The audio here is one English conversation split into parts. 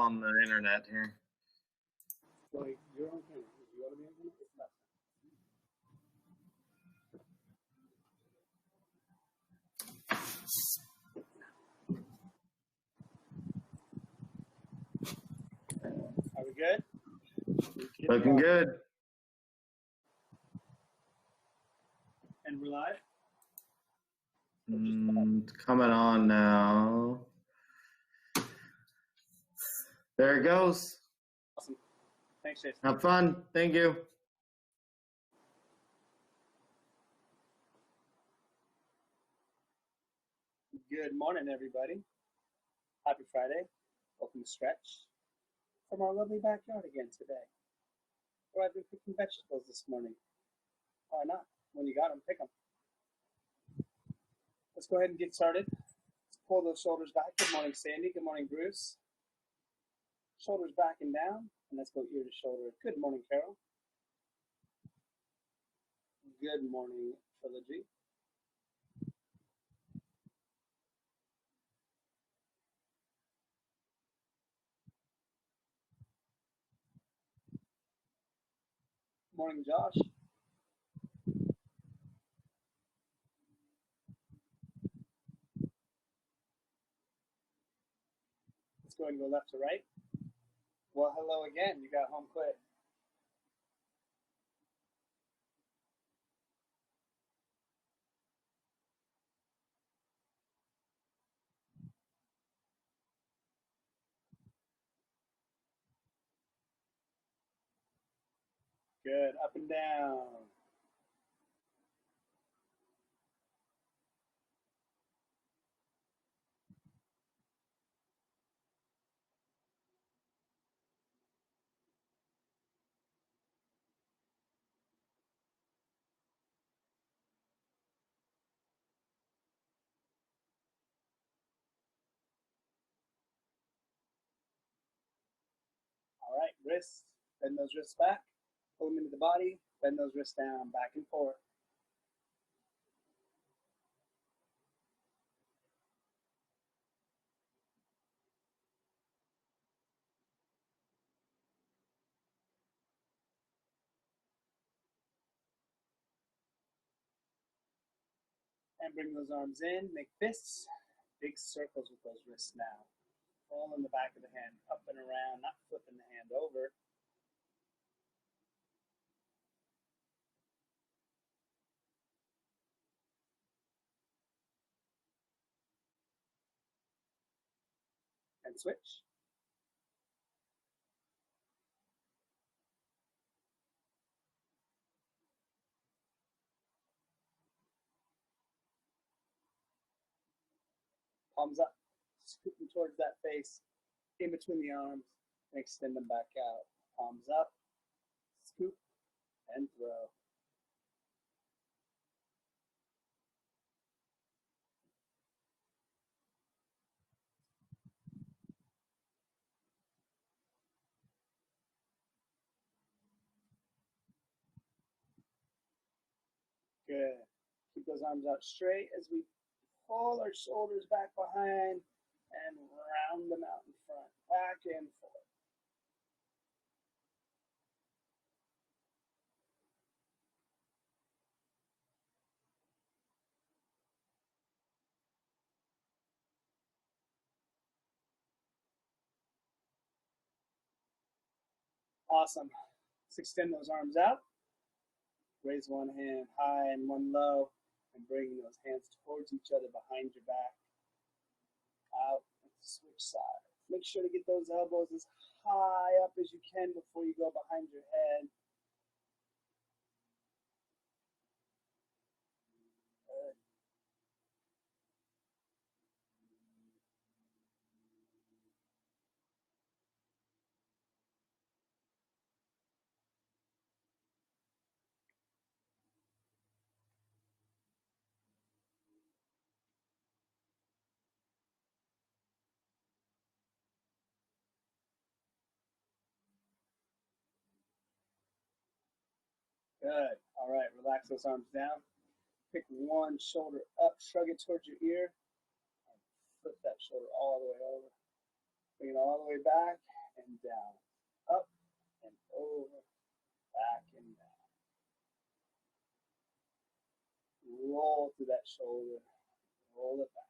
on the internet here. Like, you're on camera. You want to be on camera? It's not. Are we good? Looking good. And we're live? It's coming on now. There it goes. Awesome. Thanks, Jason. Have fun. Thank you. Good morning, everybody. Happy Friday. Welcome to Stretch from our lovely backyard again today. Where I've been picking vegetables this morning. Why not? When you got them, pick them. Let's go ahead and get started. Let's pull those shoulders back. Good morning, Sandy. Good morning, Bruce. Shoulders back and down. And let's go ear to shoulder. Good morning, Carol. Good morning, Trilogy. Morning, Josh. Let's go ahead and go left to right. Well, hello again. You got home quick. Good. Up and down. All right, wrists. Bend those wrists back. Pull them into the body. Bend those wrists down, back and forth. And bring those arms in. Make fists. Big circles with those wrists now. Roll in the back of the hand, up and around, not flipping the hand over. And switch. Palms up, scooting towards that face, in between the arms, and extend them back out. Palms up, scoop, and throw. Good. Keep those arms out straight as we pull our shoulders back behind and round them out in front, back and forth. Awesome. Let's extend those arms out. Raise one hand high and one low, and bring those hands towards each other behind your back. Out and switch sides. Make sure to get those elbows as high up as you can before you go behind your head. Good. Good. All right, relax those arms down. Pick one shoulder up, shrug it towards your ear, and flip that shoulder all the way over. Bring it all the way back, down, up and over, back and down. Roll through that shoulder, roll it back.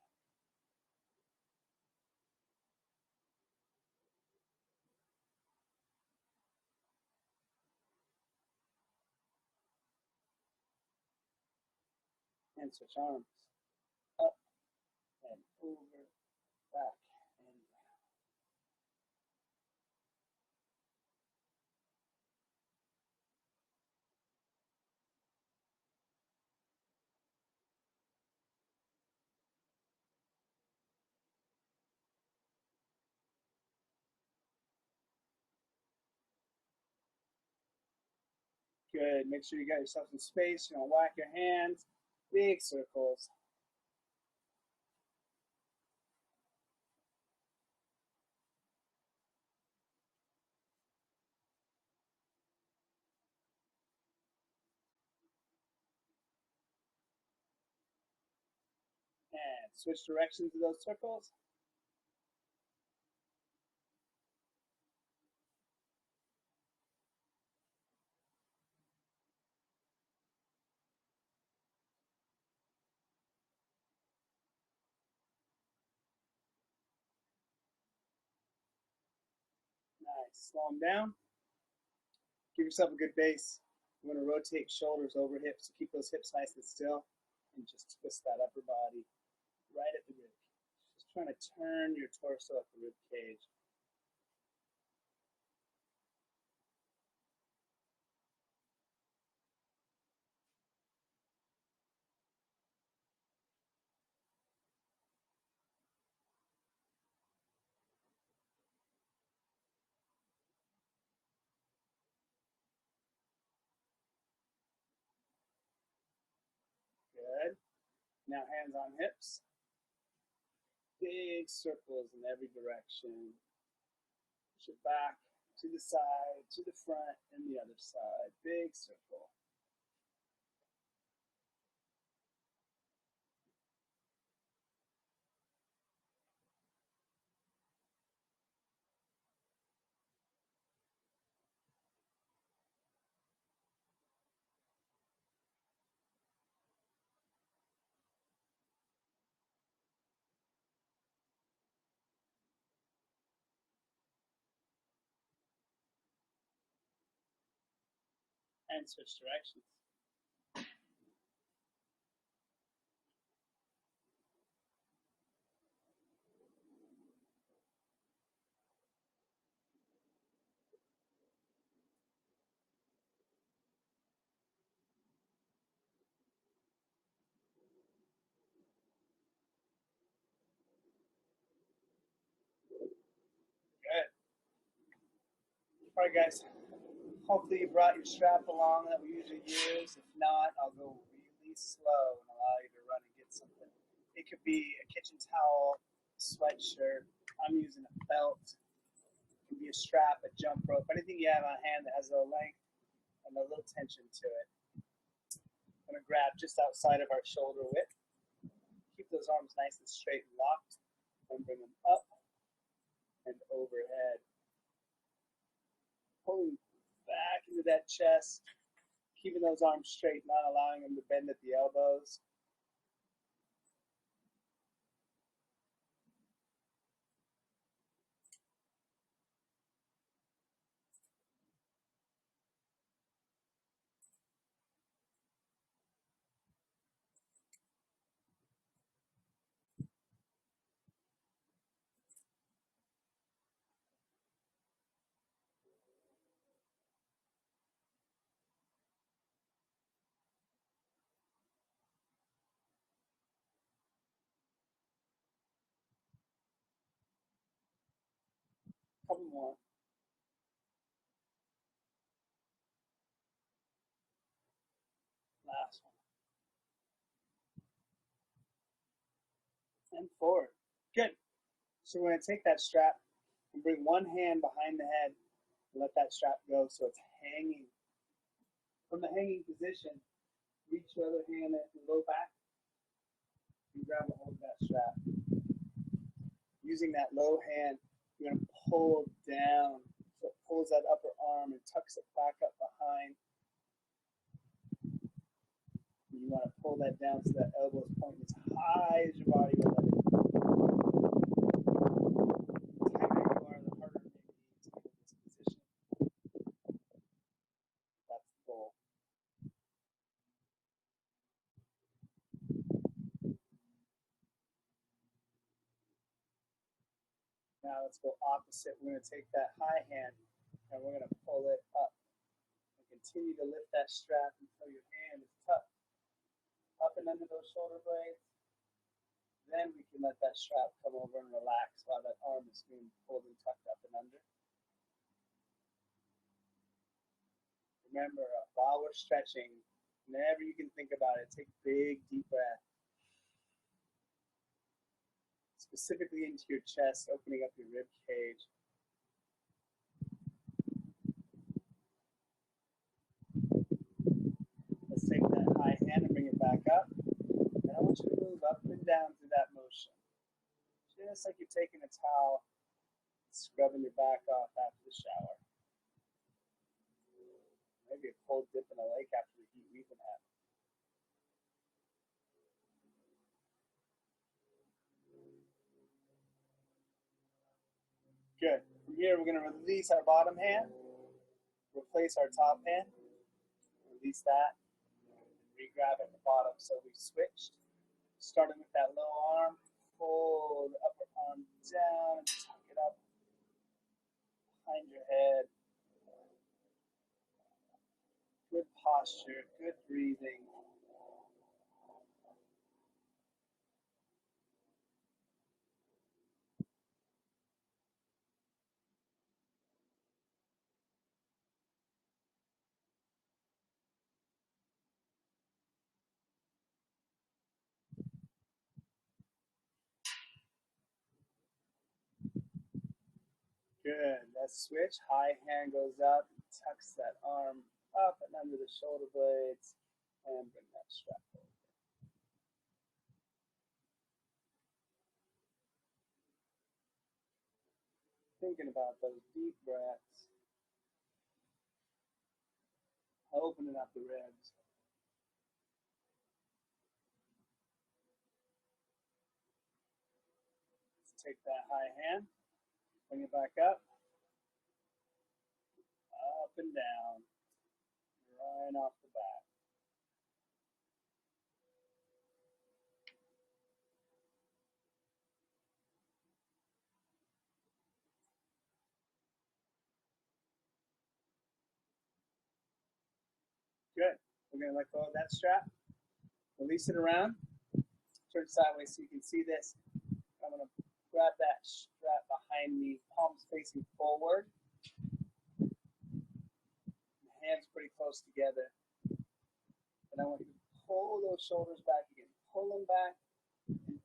And switch arms, up and over, back and down. Good. Make sure you got yourself some space. You don't whack your hands. Big circles. And switch directions of those circles. Nice. Slow them down. Give yourself a good base. You want to rotate shoulders over hips, so keep those hips nice and still, and just twist that upper body right at the rib. Just trying to turn your torso at the rib cage. Good. Now hands on hips. Big circles in every direction. Push it back to the side, to the front, and the other side. Big circle. And switch directions. Good. All right, guys. Hopefully you brought your strap along that we usually use. If not, I'll go really slow and allow you to run and get something. It could be a kitchen towel, a sweatshirt. I'm using a belt. It can be a strap, a jump rope, anything you have on hand that has a little length and a little tension to it. I'm going to grab just outside of our shoulder width. Keep those arms nice and straight and locked, and bring them up and overhead. Pulling back into that chest, keeping those arms straight, not allowing them to bend at the elbows. Couple more. Last one. And forward. Good. So we're going to take that strap and bring one hand behind the head and let that strap go so it's hanging. From the hanging position, reach your other hand at the low back and grab a hold of that strap. Using that low hand, you're going to pull down pulls that upper arm and tucks it back up behind. And you want to pull that down so that elbow is pointing as high as your body will let it. The tighter you are, the harder it may be to get in this position. That's the goal. Now let's go opposite. We're going to take that high hand and we're going to pull it up. And continue to lift that strap until your hand is tucked up and under those shoulder blades. Then we can let that strap come over and relax while that arm is being pulled and tucked up and under. Remember, while we're stretching, whenever you can think about it, take a big, deep breath. Specifically into your chest, opening up your rib cage. Let's take that high hand and bring it back up. And I want you to move up and down through that motion. Just like you're taking a towel, scrubbing your back off after the shower. Maybe a cold dip in a lake after the heat we've been having. Good. From here, we're going to release our bottom hand, replace our top hand, release that, and re-grab at the bottom. So we switched, starting with that low arm, pull the upper arm down, and tuck it up behind your head. Good posture, good breathing. Good. Let's switch. High hand goes up, tucks that arm up and under the shoulder blades, and bring that strap over. Thinking about those deep breaths, opening up the ribs. Let's take that high hand, bring it back up and down, right off the bat. Good. We're going to let go of that strap, release it around, turn sideways so you can see this. I'm going to grab that strap behind me, palms facing forward. Hands pretty close together. And I want you to pull those shoulders back again. Pull them back and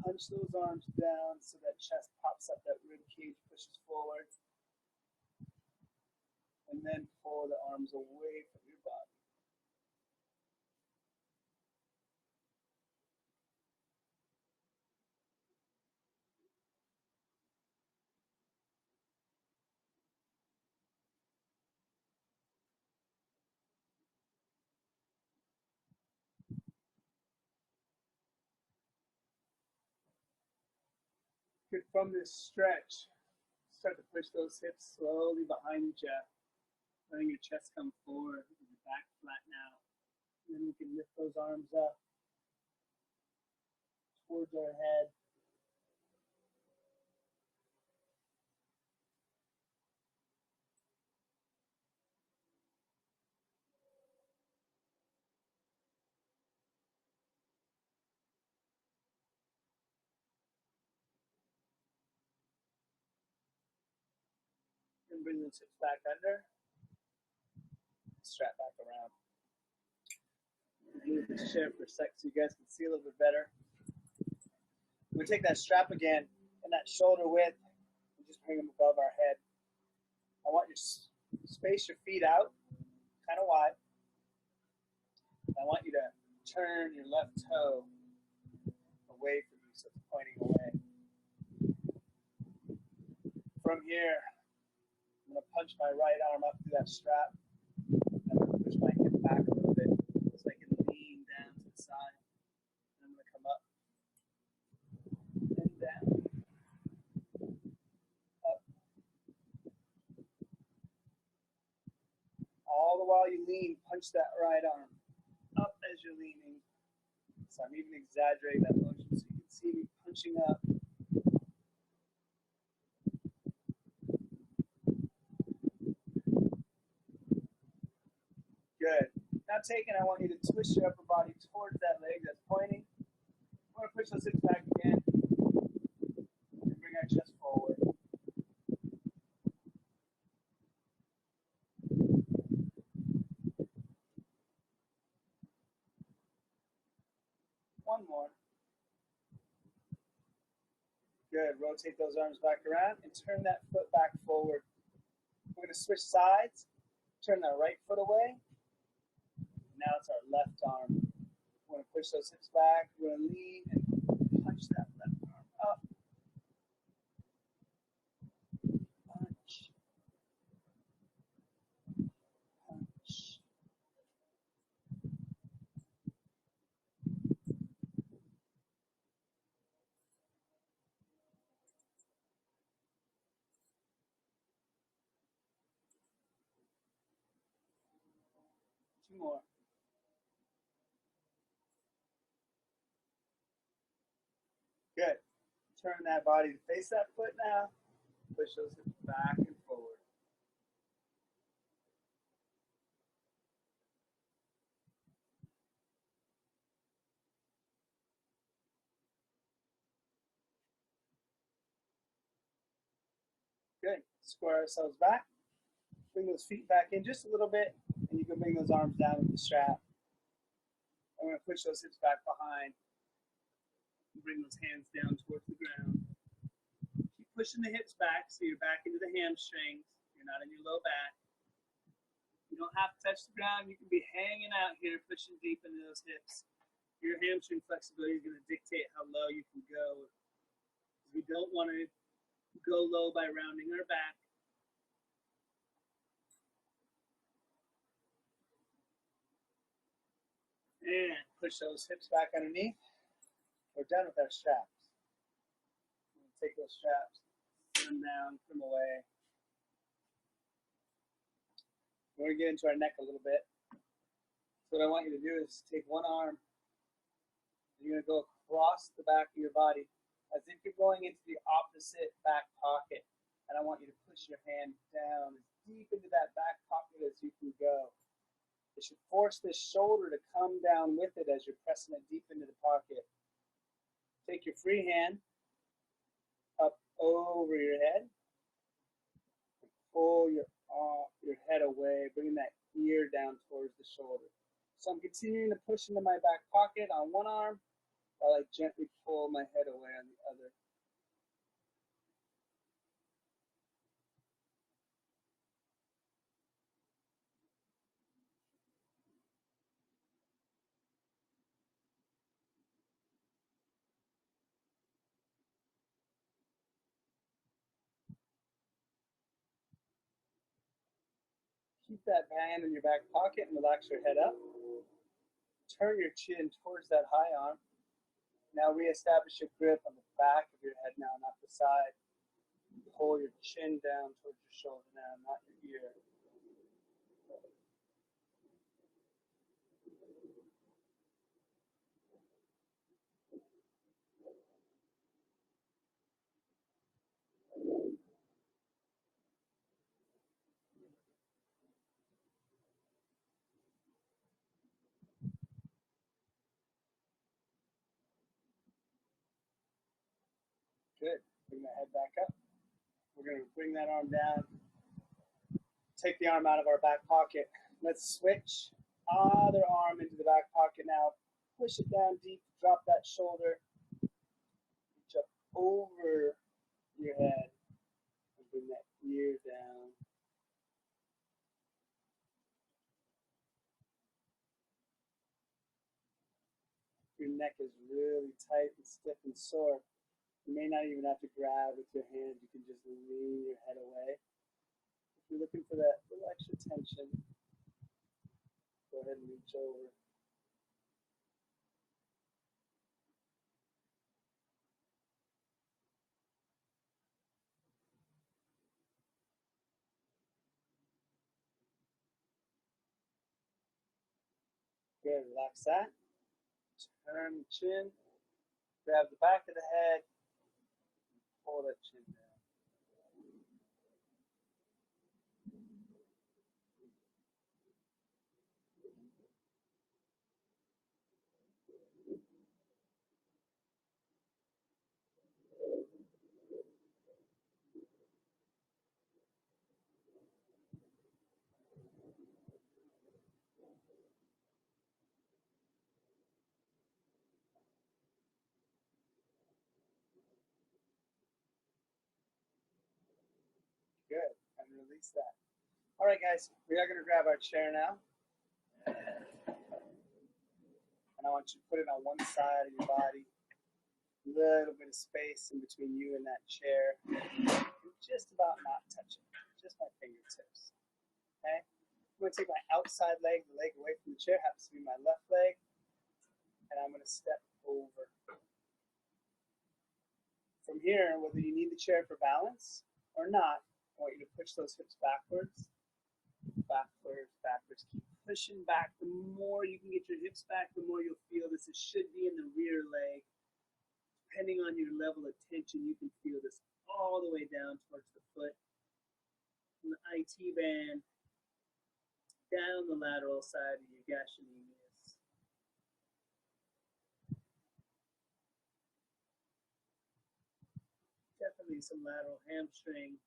punch those arms down so that chest pops up, that rib cage pushes forward. And then pull the arms away from your body. Good. From this stretch, start to push those hips slowly behind each other, letting your chest come forward and your back flatten out. And then we can lift those arms up towards our head. And bring those hips back under. Strap back around. Move this chair for a sec so you guys can see a little bit better. We take that strap again and that shoulder width and just bring them above our head. I want you to space your feet out, kind of wide. I want you to turn your left toe away from you so it's pointing away. From here, I'm going to punch punch my right arm up through that strap. I'm going to push my hip back a little bit so I can lean down to the side. And I'm going to come up and down, up. All the while you lean, punch that right arm up as you're leaning. So I'm even exaggerating that motion so you can see me punching up. Good. Now taking, I want you to twist your upper body towards that leg that's pointing. We're going to push those hips back again and bring our chest forward. One more. Good. Rotate those arms back around and turn that foot back forward. We're going to switch sides. Turn that right foot away. Now it's our left arm. We're going to push those hips back. We're going to lean and punch that left arm up. Punch. Punch. Two more. Good. Turn that body to face that foot now. Push those hips back and forward. Good. Square ourselves back. Bring those feet back in just a little bit, and you can bring those arms down with the strap. I'm going to push those hips back behind. Bring those hands down towards the ground. Keep pushing the hips back so you're back into the hamstrings. You're not in your low back. You don't have to touch the ground. You can be hanging out here, pushing deep into those hips. Your hamstring flexibility is going to dictate how low you can go. We don't want to go low by rounding our back. And push those hips back underneath. We're done with our straps. Take those straps, put them down, put them away. We're going to get into our neck a little bit. So what I want you to do is take one arm, and you're going to go across the back of your body as if you're going into the opposite back pocket. And I want you to push your hand down as deep into that back pocket as you can go. It should force this shoulder to come down with it as you're pressing it deep into the pocket. Take your free hand up over your head. And pull your head away, bringing that ear down towards the shoulder. So I'm continuing to push into my back pocket on one arm while I gently pull my head away on the other. Keep that hand in your back pocket and relax your head up. Turn your chin towards that high arm. Now reestablish your grip on the back of your head now, not the side. Pull your chin down towards your shoulder now, not your ear. Good. Bring that head back up. We're going to bring that arm down. Take the arm out of our back pocket. Let's switch. Other arm into the back pocket now. Push it down deep. Drop that shoulder. Reach up over your head. And bring that ear down. Your neck is really tight and stiff and sore. You may not even have to grab with your hands. You can just lean your head away. If you're looking for that little extra tension, go ahead and reach over. Good, relax that. Turn the chin, grab the back of the head, pull that chin down. Good, and release that. All right, guys, we are going to grab our chair now. And I want you to put it on one side of your body. A little bit of space in between you and that chair. And just about not touching, just my fingertips. Okay? I'm going to take my outside leg, the leg away from the chair, happens to be my left leg, and I'm going to step over. From here, whether you need the chair for balance or not, I want you to push those hips backwards, backwards, backwards. Keep pushing back. The more you can get your hips back, the more you'll feel this. It should be in the rear leg. Depending on your level of tension, you can feel this all the way down towards the foot, from the IT band, down the lateral side of your gastrocnemius. Definitely some lateral hamstring.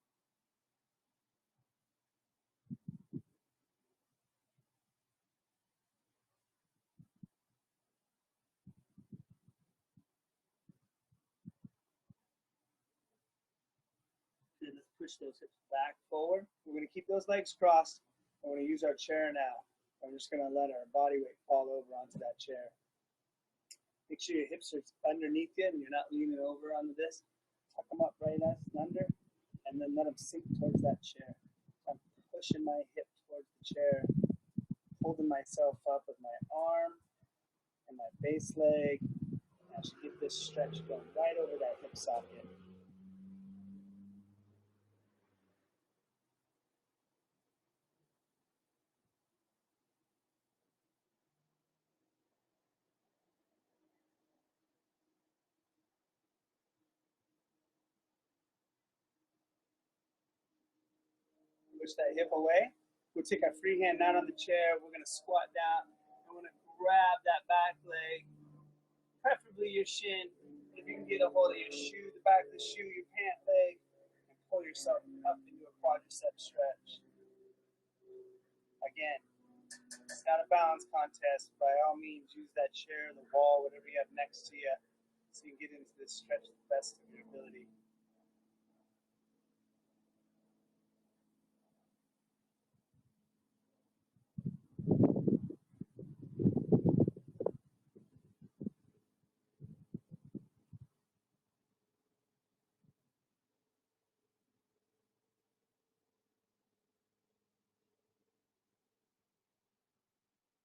Good, let's push those hips back forward. We're going to keep those legs crossed. We're going to use our chair now. I'm just going to let our body weight fall over onto that chair. Make sure your hips are underneath you and you're not leaning over onto this. Tuck them up right nice and under, and then let them sink towards that chair. I'm pushing my hip towards the chair, holding myself up with my arm and my base leg. I should get this stretch going right over that hip socket. Push that hip away. We'll take our free hand down on the chair. We're going to squat down. I'm going to grab that back leg, preferably your shin. If you can get a hold of your shoe, the back of the shoe, your pant leg, and pull yourself up into a quadricep stretch. Again, it's not a balance contest. By all means, use that chair, the wall, whatever you have next to you, so you can get into this stretch to the best of your ability.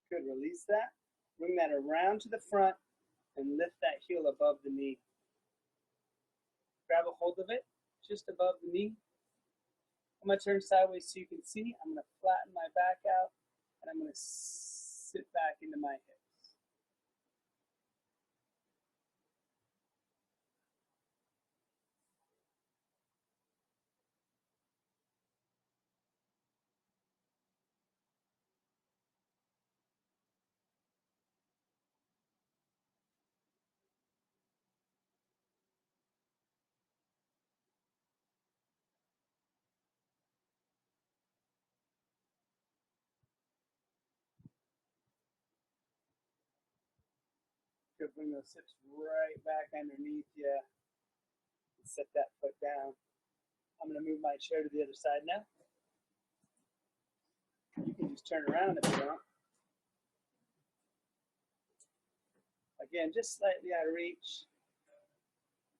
Good, release that. Bring that around to the front and lift that heel above the knee. Grab a hold of it just above the knee. I'm going to turn sideways so you can see. I'm going to flatten my back out, and I'm going to sit back into my hips. Good, bring those hips right back underneath you. Set that foot down. I'm going to move my chair to the other side now. You can just turn around if you want. Again, just slightly out of reach.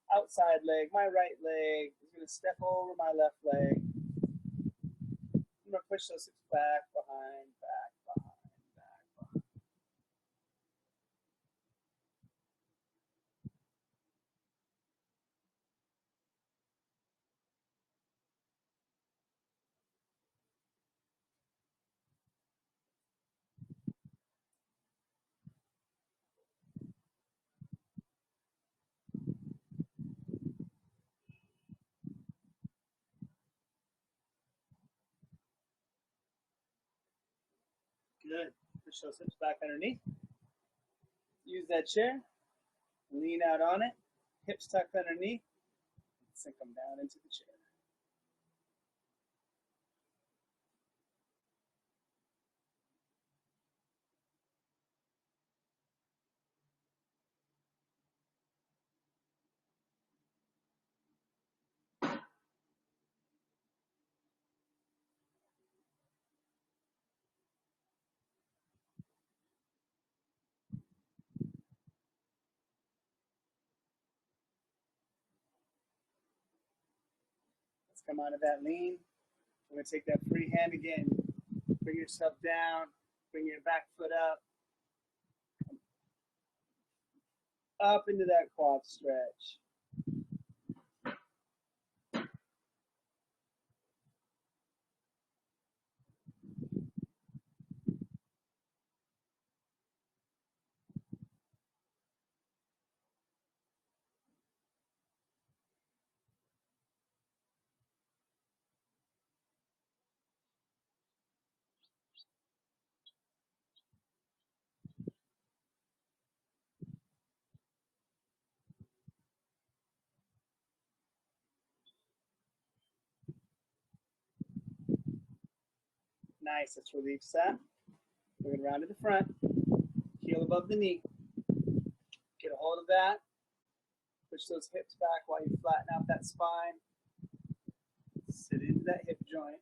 Outside leg, my right leg is going to step over my left leg. I'm going push those hips back, behind, back, behind, back, behind. Good. Push those hips back underneath. Use that chair. Lean out on it. Hips tucked underneath. Sink them down into the chair. Let's come out of that lean. We're going to take that free hand again. Bring yourself down. Bring your back foot up. Up into that quad stretch. Nice. Let's release that. We're going to round to the front. Heel above the knee. Get a hold of that. Push those hips back while you flatten out that spine. Sit into that hip joint.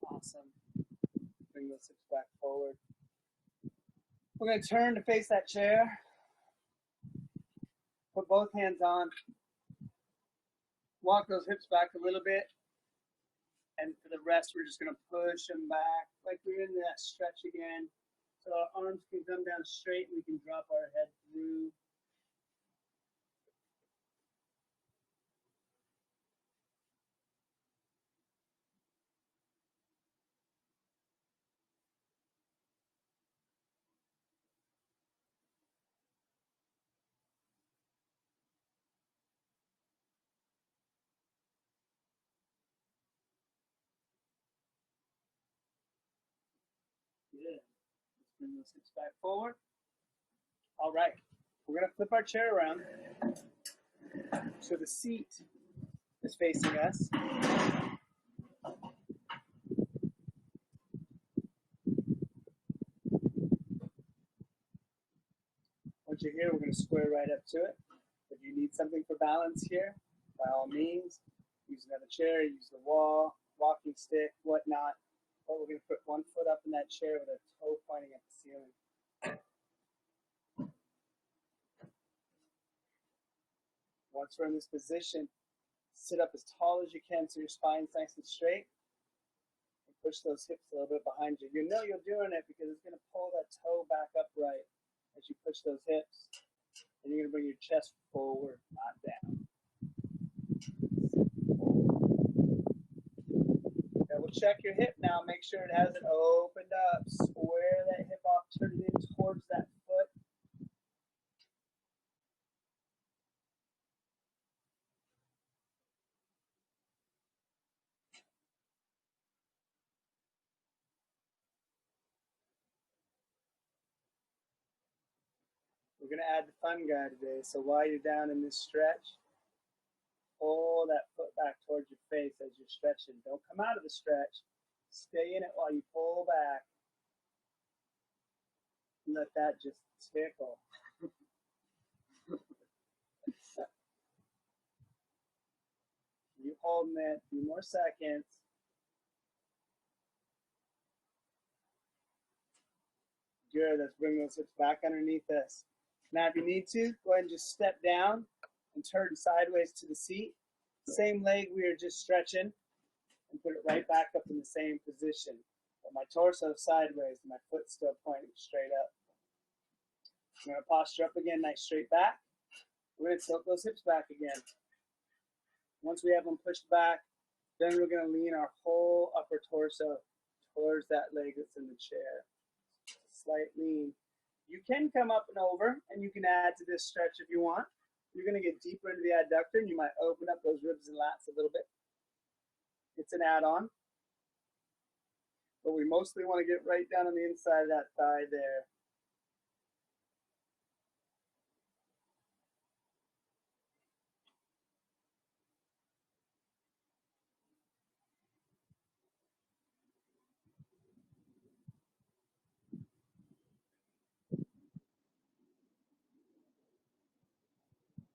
Awesome. Bring those hips back forward. We're going to turn to face that chair. Put both hands on. Walk those hips back a little bit. And for the rest, we're just going to push them back like we're in that stretch again. So our arms can come down straight and we can drop our head through. Good. Let's bring those hips back forward. All right. We're going to flip our chair around so the seat is facing us. Once you're here, we're going to square right up to it. If you need something for balance here, by all means, use another chair, use the wall, walking stick, whatnot. But we're going to put one foot up in that chair with a toe pointing at the ceiling. Once we're in this position, sit up as tall as you can so your spine's nice and straight. And push those hips a little bit behind you. You know you're doing it because it's going to pull that toe back upright as you push those hips. And you're going to bring your chest forward, not down. Double check your hip now. Make sure it hasn't opened up. Square that hip off, turn it in towards that foot. We're going to add the fun guy today. So while you're down in this stretch, pull that foot back towards your face as you're stretching. Don't come out of the stretch. Stay in it while you pull back. Let that just tickle. Keep holding it. A few more seconds. Good. Let's bring those hips back underneath us. Now, if you need to, go ahead and just step down and turn sideways to the seat. Same leg we were just stretching, and put it right back up in the same position. But my torso sideways, and my foot still pointing straight up. I'm going to posture up again, nice straight back. We're going to tilt those hips back again. Once we have them pushed back, then we're going to lean our whole upper torso towards that leg that's in the chair. Slight lean. You can come up and over, and you can add to this stretch if you want. You're going to get deeper into the adductor, and you might open up those ribs and lats a little bit. It's an add-on. But we mostly want to get right down on the inside of that thigh there.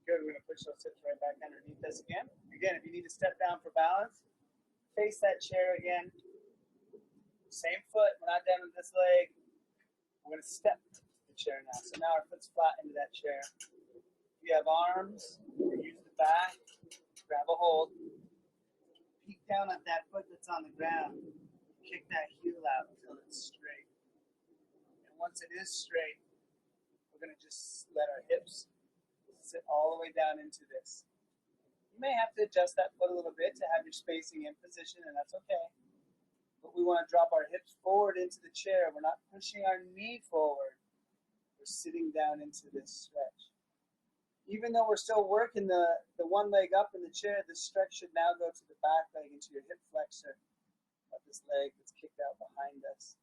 Good, we're going to push those hips right back underneath us again. Again, if you need to step down for balance, face that chair again. Same foot, we're not down with this leg. We're going to step the chair now. So now our foot's flat into that chair. If you have arms, or use the back, grab a hold. Peek down at that foot that's on the ground. Kick that heel out until it's straight. And once it is straight, we're going to just let our hips sit all the way down into this. You may have to adjust that foot a little bit to have your spacing in position, and that's okay. But we want to drop our hips forward into the chair. We're not pushing our knee forward. We're sitting down into this stretch. Even though we're still working the one leg up in the chair, the stretch should now go to the back leg, into your hip flexor of this leg that's kicked out behind us.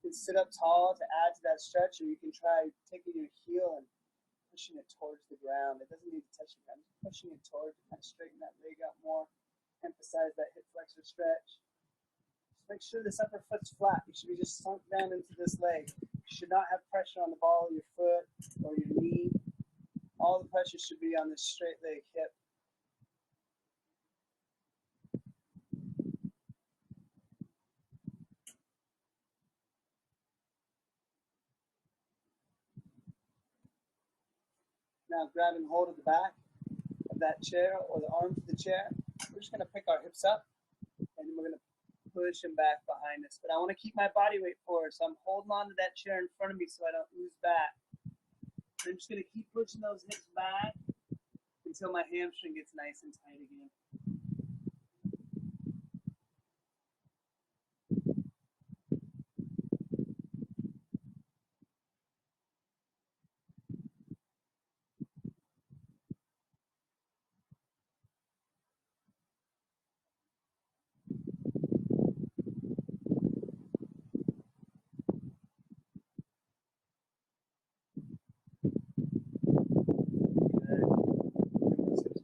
You can sit up tall to add to that stretch, or you can try taking your heel and pushing it towards the ground. It doesn't need to touch the ground. Just pushing it towards to kind of straighten that leg out more. Emphasize that hip flexor stretch. Just make sure this upper foot's flat. You should be just sunk down into this leg. You should not have pressure on the ball of your foot or your knee. All the pressure should be on this straight leg hip. Now grabbing hold of the back of that chair or the arms of the chair, we're just going to pick our hips up and we're going to push them back behind us. But I want to keep my body weight forward, so I'm holding on to that chair in front of me so I don't lose back. I'm just going to keep pushing those hips back until my hamstring gets nice and tight again.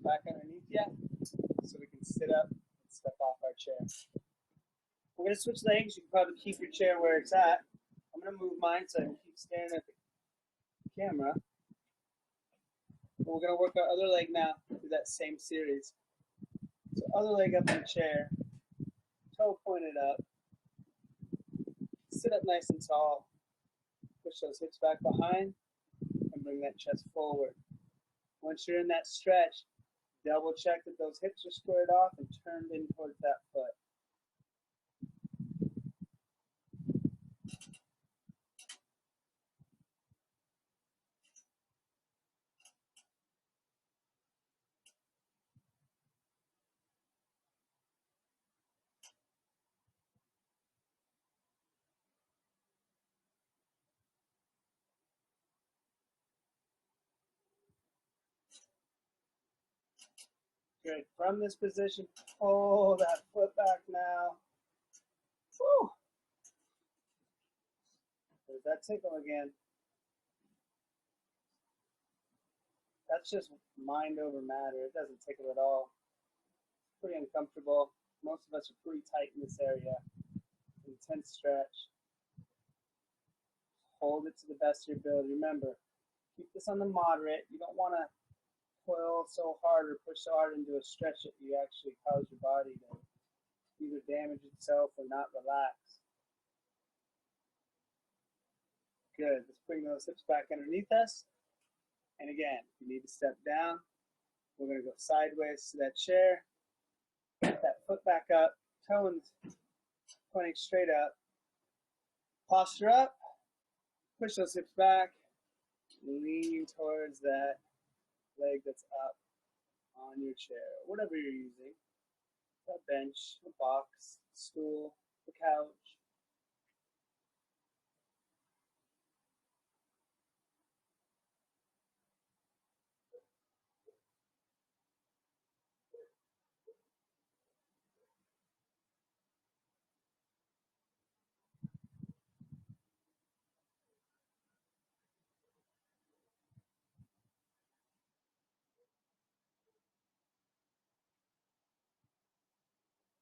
Back underneath you so we can sit up and step off our chair. We're going to switch legs. You can probably keep your chair where it's at. I'm going to move mine so I can keep staring at the camera. And we're going to work our other leg now through that same series. So other leg up in the chair, toe pointed up. Sit up nice and tall. Push those hips back behind and bring that chest forward. Once you're in that stretch, double check that those hips are squared off and turned in towards that foot. Good. From this position, pull that foot back now. Woo. There's that tickle again. That's just mind over matter. It doesn't tickle at all. Pretty uncomfortable. Most of us are pretty tight in this area. Intense stretch. Hold it to the best of your ability. Remember, keep this on the moderate. You don't want to pull so hard or push so hard into a stretch that you actually cause your body to either damage itself or not relax. Good. Let's bring those hips back underneath us. And again, if you need to step down, we're going to go sideways to that chair. Get that foot back up, toes pointing straight up. Posture up. Push those hips back. Lean towards that leg that's up on your chair, whatever you're using. A bench, a box, stool, a couch.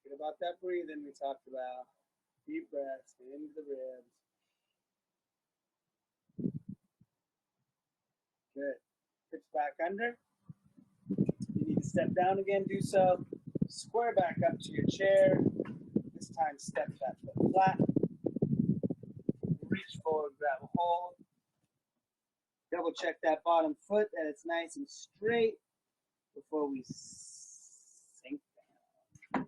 Get about that breathing we talked about. Deep breaths into the ribs. Good. Hips back under. You need to step down again, do so. Square back up to your chair. This time step that foot flat. Reach forward, grab a hold. Double check that bottom foot that it's nice and straight before we sink down.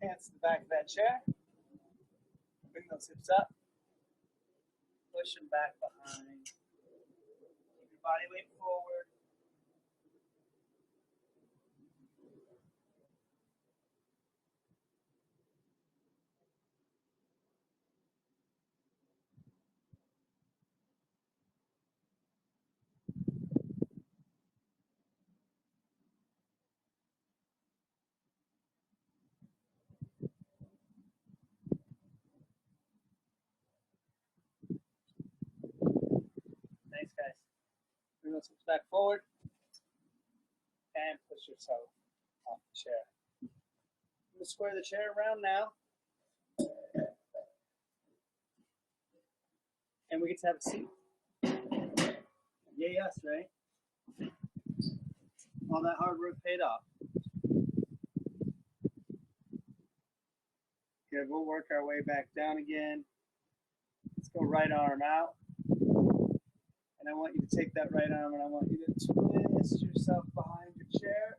Hands to the back of that chair. Bring those hips up. Push them back behind. Keep your body weight forward. Nice, guys. Bring those hips back forward. And push yourself off the chair. I'm going to square the chair around now. And we get to have a seat. Yeah, yes, right? All that hard work paid off. Good, we'll work our way back down again. Let's go right arm out. And I want you to take that right arm and I want you to twist yourself behind your chair.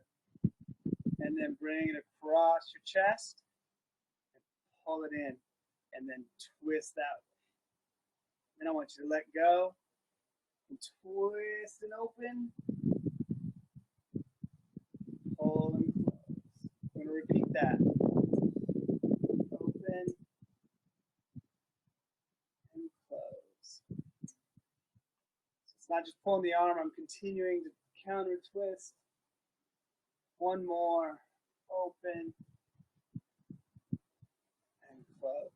And then bring it across your chest. And pull it in. And then twist out. Then I want you to let go. And twist and open. Pull and close. I'm going to repeat that. Open and close. It's not just pulling the arm, I'm continuing to counter twist. One more. Open and close.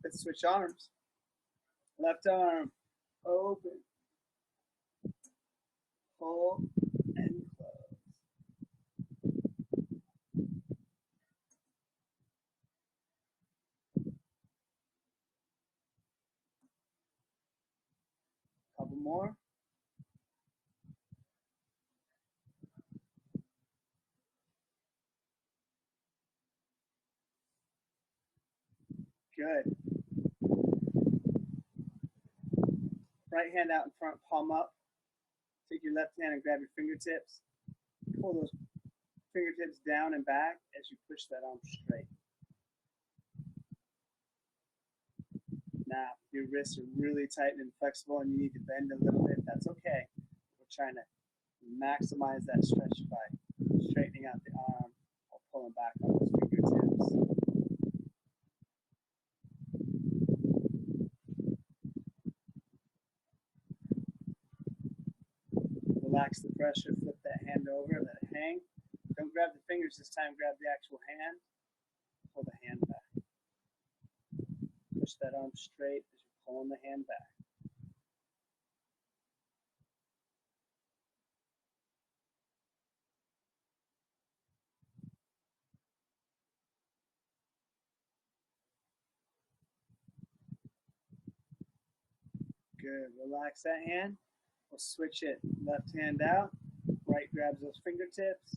Let's switch arms. Left arm. Open. Pull and close. Couple more. Good. Right hand out in front, palm up. Take your left hand and grab your fingertips. Pull those fingertips down and back as you push that arm straight. Now, if your wrists are really tight and flexible and you need to bend a little bit, that's okay. We're trying to maximize that stretch by straightening out the arm while pulling back on those fingertips. Relax the pressure, flip that hand over, let it hang. Don't grab the fingers this time, grab the actual hand. Pull the hand back. Push that arm straight as you're pulling the hand back. Good. Relax that hand. We'll switch it. Left hand out. Right grabs those fingertips.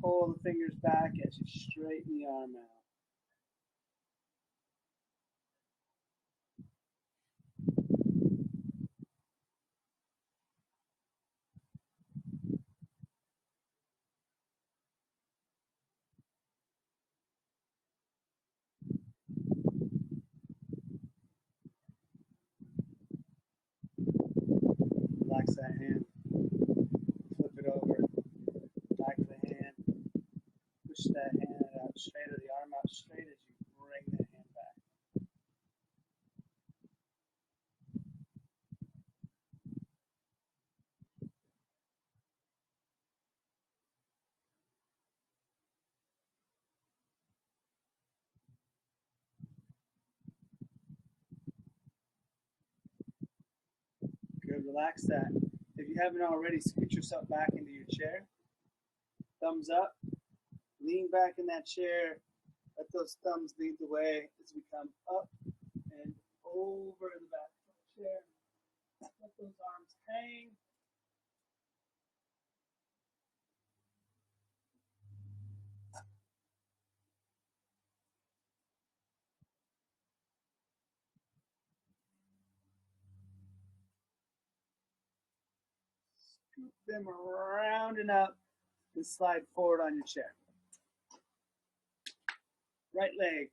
Pull the fingers back as you straighten the arm out. Relax that hand. Flip it over. Back of the hand. Push that hand out straight, or the arm out straight as you bring that hand back. Good. Relax that. If you haven't already, scoot yourself back into your chair. Thumbs up. Lean back in that chair. Let those thumbs lead the way as we come up and over the back of the chair. Let those arms hang. Scoop them around and up and slide forward on your chair. Right leg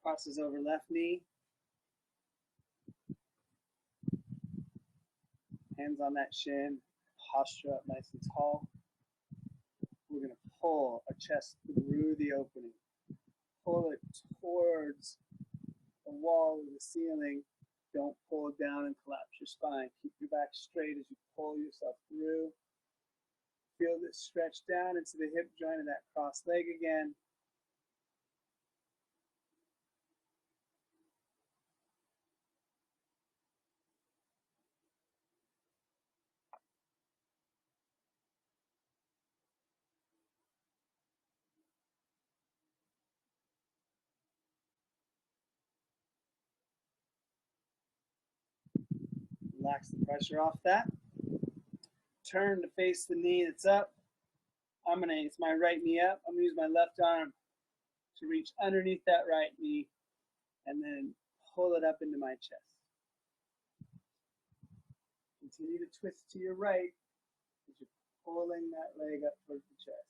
crosses over left knee. Hands on that shin. Posture up nice and tall. We're going to pull our chest through the opening. Pull it towards the wall or the ceiling. Don't pull it down and collapse your spine. Keep your back straight as you pull yourself through. Feel this stretch down into the hip joint of that cross leg again. Relax the pressure off that. Turn to face the knee that's up. It's my right knee up. I'm gonna use my left arm to reach underneath that right knee and then pull it up into my chest. Continue to twist to your right as you're pulling that leg up towards the chest.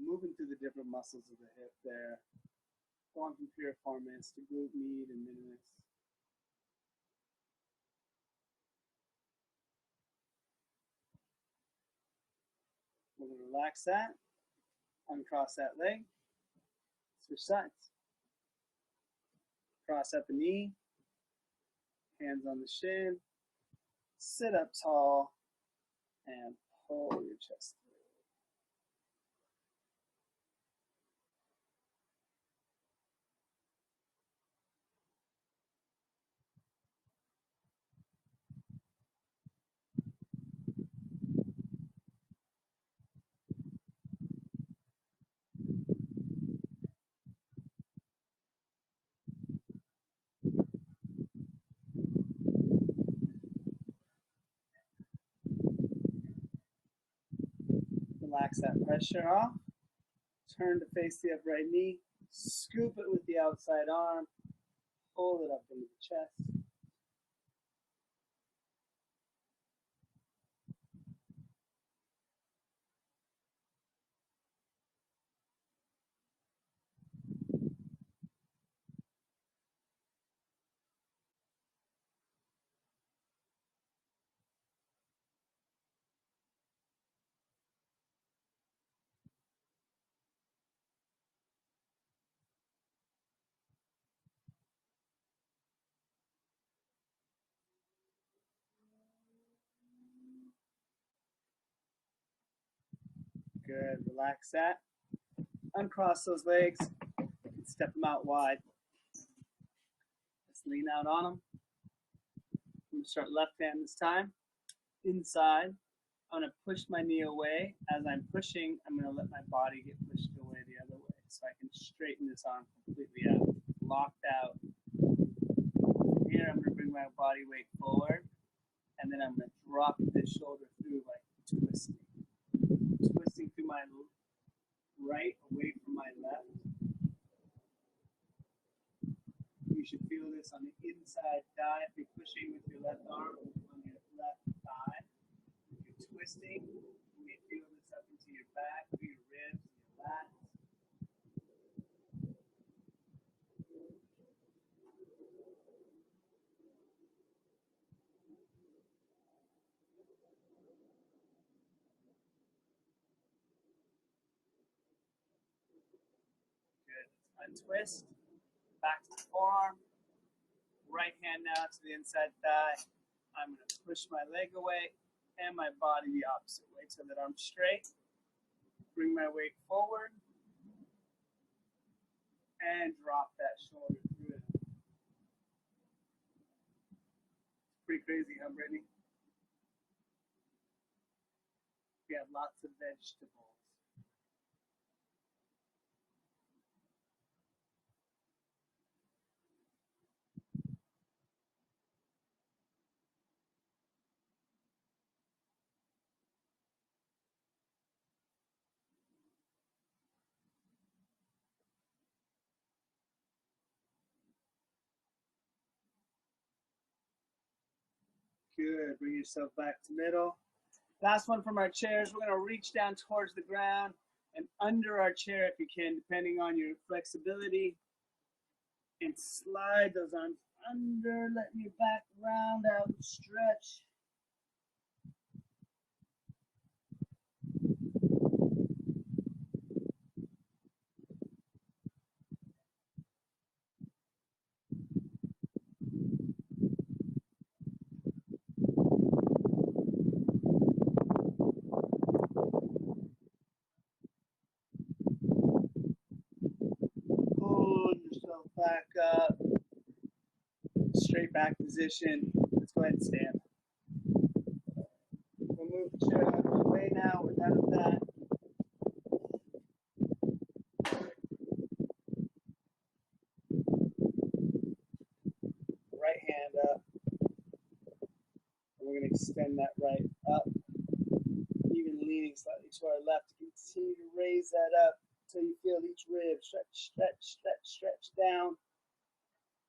Moving through the different muscles of the hip there. Going from piriformis to glute med and minimus. We're going to relax that, uncross that leg, switch sides. Cross up the knee, hands on the shin, sit up tall, and pull your chest through. Relax that pressure off. Turn to face the upright knee. Scoop it with the outside arm. Pull it up into the chest. Good. Relax that. Uncross those legs. Step them out wide. Just lean out on them. I'm going to start left hand this time. Inside. I'm going to push my knee away. As I'm pushing, I'm going to let my body get pushed away the other way so I can straighten this arm completely out. Locked out. Here, I'm going to bring my body weight forward. And then I'm going to drop this shoulder through like twisting. Twisting through my right away from my left. You should feel this on the inside thigh. If you're pushing with your left arm on your left thigh, if you're twisting, you may feel this up into your back, through your ribs, your lats. Good. Untwist. Back to the forearm. Right hand now to the inside thigh. I'm going to push my leg away and my body the opposite way so that I'm straight. Bring my weight forward and drop that shoulder through it. Pretty crazy, huh, Brittany? We have lots of vegetables. Good. Bring yourself back to middle. Last one from our chairs. We're going to reach down towards the ground and under our chair if you can, depending on your flexibility. And slide those arms under. Letting your back round out and stretch. Pull yourself back up. Straight back position. Let's go ahead and stand. We'll move the chair out of the way now. We're done with that. Right hand up. And we're going to extend that right up. Even leaning slightly to our left. Continue to raise that up until you feel each rib. Stretch, stretch, stretch, stretch down.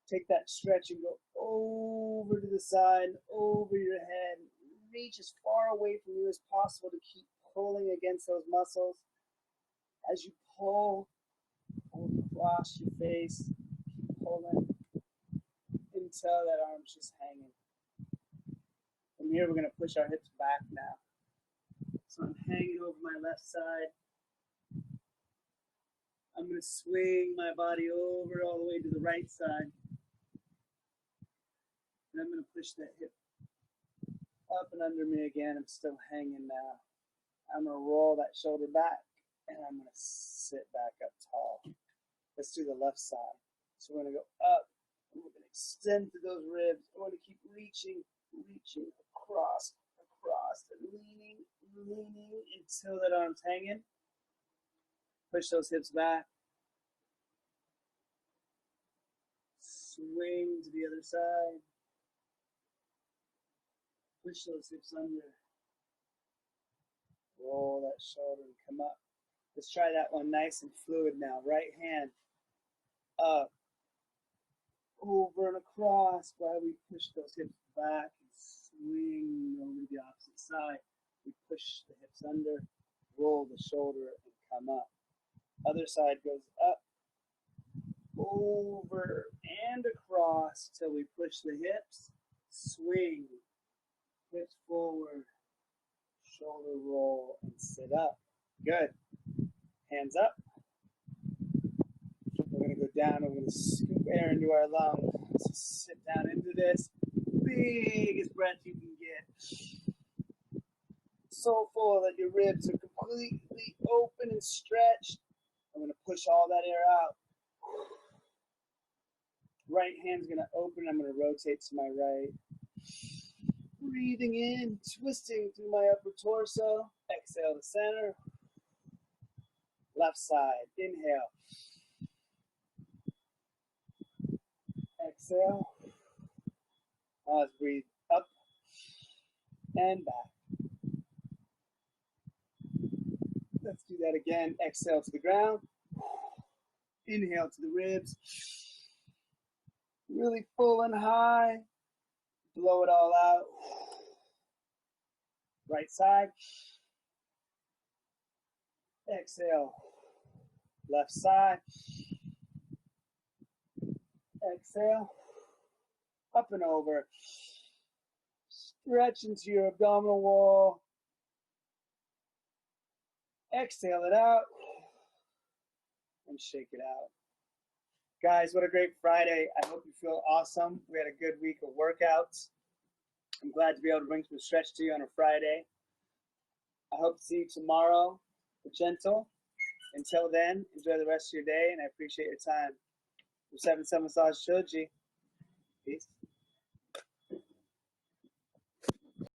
Take that stretch and go over to the side, over your head. Reach as far away from you as possible to keep pulling against those muscles. As you pull across your face, keep pulling until that arm's just hanging. From here, we're going to push our hips back now. So I'm hanging over my left side. I'm going to swing my body over all the way to the right side. And I'm going to push that hip up and under me again. I'm still hanging now. I'm going to roll that shoulder back, and I'm going to sit back up tall. Let's do the left side. So we're going to go up, and we're going to extend to those ribs. We're going to keep reaching across, and leaning until that arm's hanging. Push those hips back. Swing to the other side. Push those hips under. Roll that shoulder and come up. Let's try that one nice and fluid now. Right hand up, over and across while we push those hips back and swing over to the opposite side. We push the hips under, roll the shoulder and come up. Other side goes up, over and across till we push the hips, swing, hips forward, shoulder roll, and sit up. Good. Hands up. We're going to go down and we're going to scoop air into our lungs. So sit down into this. Biggest breath you can get. So full that your ribs are completely open and stretch. I'm going to push all that air out. Right hand's going to open. I'm going to rotate to my right. Breathing in, twisting through my upper torso. Exhale to center. Left side. Inhale. Exhale. Now let's breathe up and back. Let's do that again. Exhale to the ground. Inhale to the ribs. Really full and high. Blow it all out. Right side. Exhale. Left side. Exhale. Up and over. Stretch into your abdominal wall. Exhale it out. And shake it out. Guys, what a great Friday. I hope you feel awesome. We had a good week of workouts. I'm glad to be able to bring some stretch to you on a Friday. I hope to see you tomorrow with Gentle. Until then, enjoy the rest of your day, and I appreciate your time. 7 Massage Shoji. Peace.